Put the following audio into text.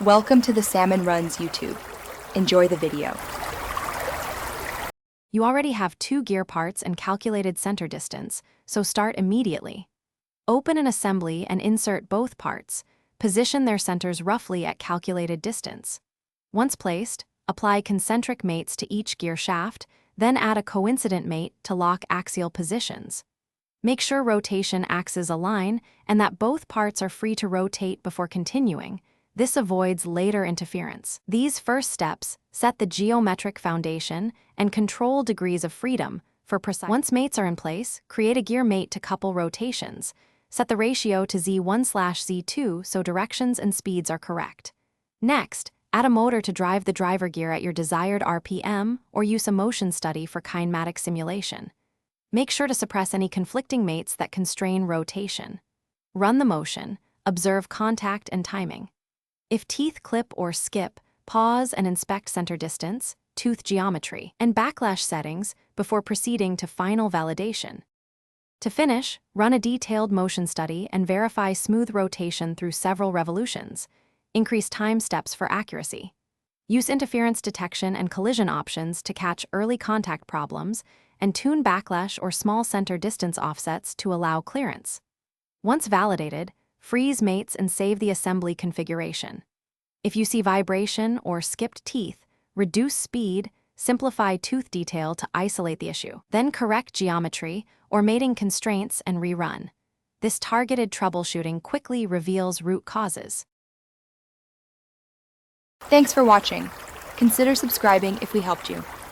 Welcome to the Salmon Runs YouTube. Enjoy the video. You already have 2 gear parts and calculated center distance, so start immediately. Open an assembly and insert both parts. Position their centers roughly at calculated distance. Once placed, apply concentric mates to each gear shaft, then add a coincident mate to lock axial positions. Make sure rotation axes align and that both parts are free to rotate before continuing. This avoids later interference. These first steps set the geometric foundation and control degrees of freedom for precise. Once mates are in place, create a gear mate to couple rotations. Set the ratio to Z1/Z2 so directions and speeds are correct. Next, add a motor to drive the driver gear at your desired RPM or use a motion study for kinematic simulation. Make sure to suppress any conflicting mates that constrain rotation. Run the motion, observe contact and timing. If teeth clip or skip, pause and inspect center distance, tooth geometry, and backlash settings before proceeding to final validation. To finish, run a detailed motion study and verify smooth rotation through several revolutions. Increase time steps for accuracy. Use interference detection and collision options to catch early contact problems, and tune backlash or small center distance offsets to allow clearance. Once validated, freeze mates and save the assembly configuration. If you see vibration or skipped teeth, reduce speed, simplify tooth detail to isolate the issue. Then correct geometry or mating constraints and rerun. This targeted troubleshooting quickly reveals root causes. Thanks for watching. Consider subscribing if we helped you.